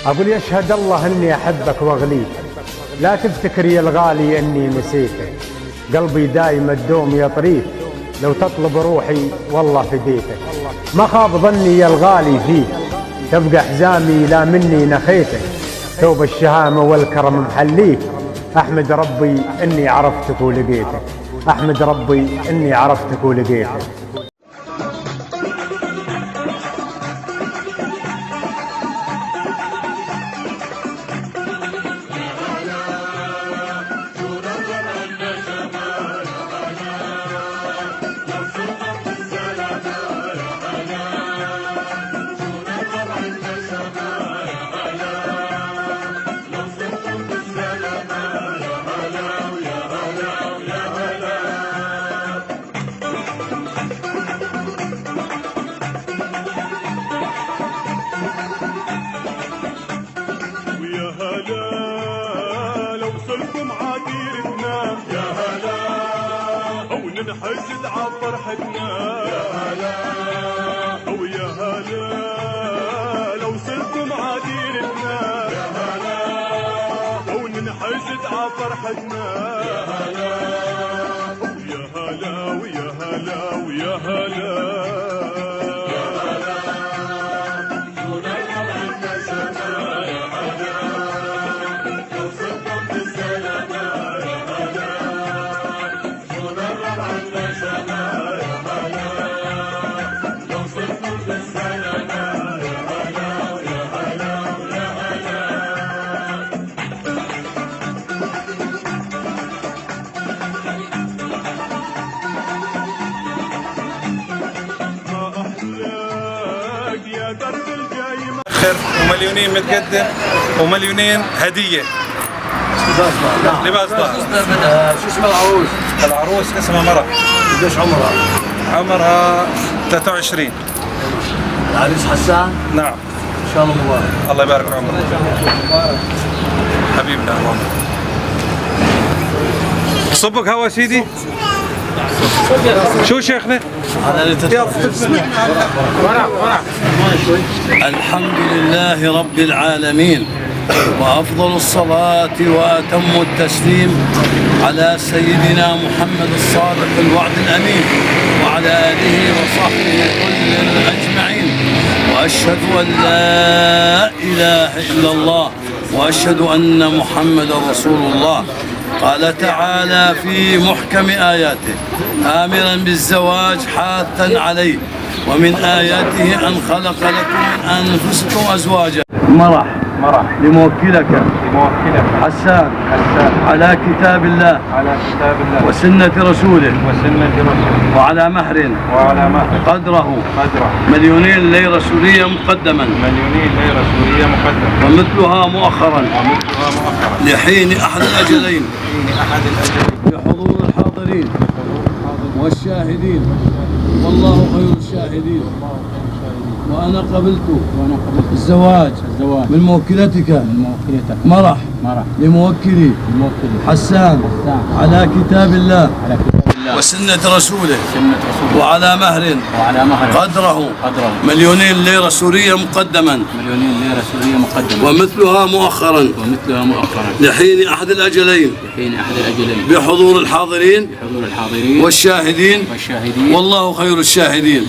أقول يشهد الله أني أحبك وأغليك، لا تفتكر يا الغالي أني نسيتك، قلبي دايم الدوم يطريك، لو تطلب روحي والله فديتك. ما خاب ظني يا الغالي فيك، تبقى حزامي لا مني نخيتك، ثوب الشهامة والكرم محليك، أحمد ربي أني عرفتك ولقيتك، أحمد ربي أني عرفتك ولقيتك. ننحشد عفرحتنا يا هلا ويا هلا، لو صرتم عديرتنا يا هلا، وننحشد عفرحتنا يا هلا ويا هلا ويا هلا ويا هلا. ومليونين متقدم ومليونين هديه. لباس ضاع. شو اسم العروس؟ العروس اسمها مرة. قديش عمرها؟ عمرها 23. العريس حسان؟ نعم. ان شاء الله مبارك. الله يبارك في عمرك. حبيبنا الله. صبك هوا سيدي. شو شيخنا؟ الحمد لله رب العالمين، وأفضل الصلاة وأتم التسليم على سيدنا محمد الصادق الوعد الأمين وعلى آله وصحبه كل أجمعين، وأشهد أن لا إله إلا الله وأشهد أن محمدا رسول الله. قال تعالى في محكم آياته آمرا بالزواج حاثا عليه، ومن آياته أن خلق لكم من أنفسكم أزواجا. مرح لموكلك حسان على كتاب الله وسنة رسوله وعلى مهر قدره 1,000,000 ليرة سورية مقدما ومثلها مؤخرا لحين أحد الأجلين بحضور الحاضرين والشاهدين، والله خير الشاهدين. وأنا قبلت الزواج من موكلتك مرح لموكلي حسان على كتاب الله وسنة رسوله وعلى مهر قدره 1,000,000 ليرة سورية مقدما ومثلها مؤخرا لحين أحد الأجلين بحضور الحاضرين والشاهدين، والله خير الشاهدين.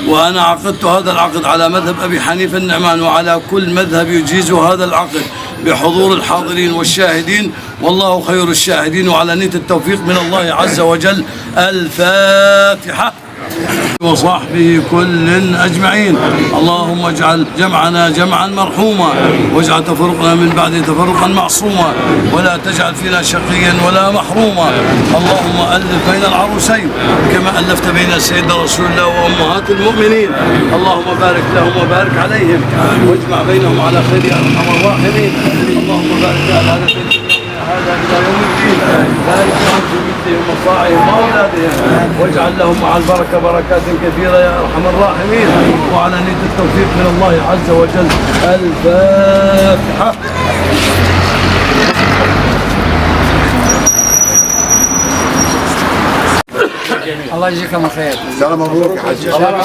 وأنا عقدت هذا العقد على مذهب أبي حنيفة النعمان، وعلى كل مذهب يجيز هذا العقد بحضور الحاضرين والشاهدين، والله خير الشاهدين، وعلى نية التوفيق من الله عز وجل. الفاتحة. وصحبه كل أجمعين. اللهم اجعل جمعنا جمعا مرحوما، واجعل تفرقنا من بعده تفرقا معصوما، ولا تجعل فينا شقيا ولا محروما. اللهم ألف بين العروسين كما ألفت بين سيدنا رسول الله وأمهات المؤمنين. اللهم بارك لهم وبارك عليهم، واجمع بينهم على خير يا أرحم الراحمين. اللهم بارك على هذا إلى يوم الدين، بارك لهم في بيتهم ومصاعهم وأولادهم، واجعل لهم مع البركة بركات كثيرة يا أرحم الراحمين، وعلى نية التوفيق من الله عز وجل. الفاتحة. الله يجزيكم خير. سلام مبروك يا حاج. هلا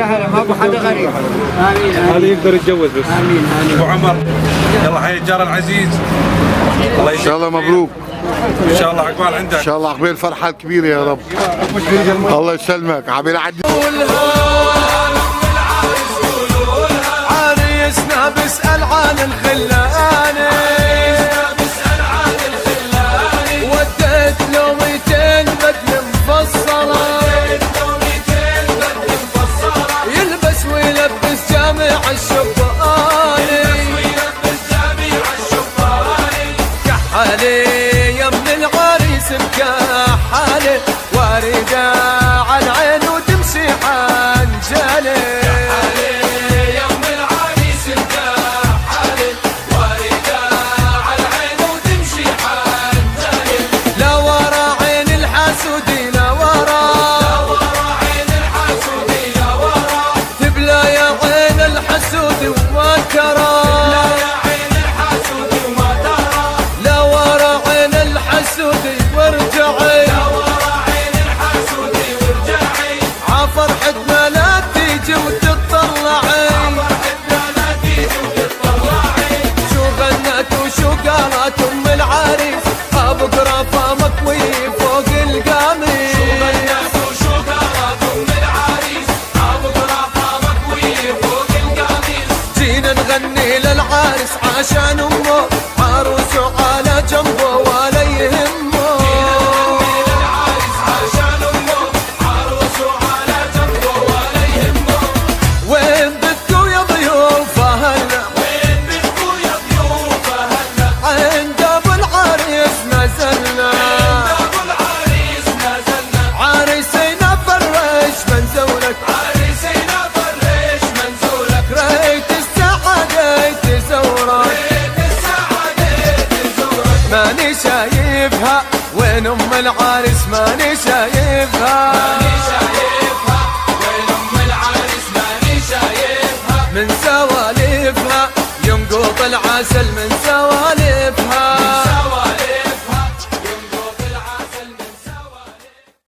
هلا ما ابو حدا غريب. امين هذا يقدر يتجوز بس. امين امين. ابو عمر يلا حي الجار العزيز. الله ان شاء الله مبروك. ان شاء الله عقبال عندك. ان شاء الله عقبال الفرحه الكبيره يا رب. الله يسلمك عبير عدي. عريسنا بسأل عن الخلاني، وديت له 200 بدله مفصله، يلبس ويلبس جامع الشباني، كحالي يا من العريس مكحالي، واردة على العين وتمشي حنجالي. نغني للعريس عشان امه، عروسه على جنبه ولا يهمه. نغني للعريس عشان امه، عروسه على جنبه ولا يهمه. وين بدكوا يا ضيوف هلا؟ وين بدكوا يا ضيوف هلا؟ عند ابو العريس نزلنا، عند ابو العريس نزلنا. عريسنا فرش منزولك، عريسنا فرش منزولك. ريت ماني شايفها وين ام العريس، ماني شايفها، ماني شايفها وين ام العريس، ماني شايفها. من سواليفها ينقط العسل، من سواليفها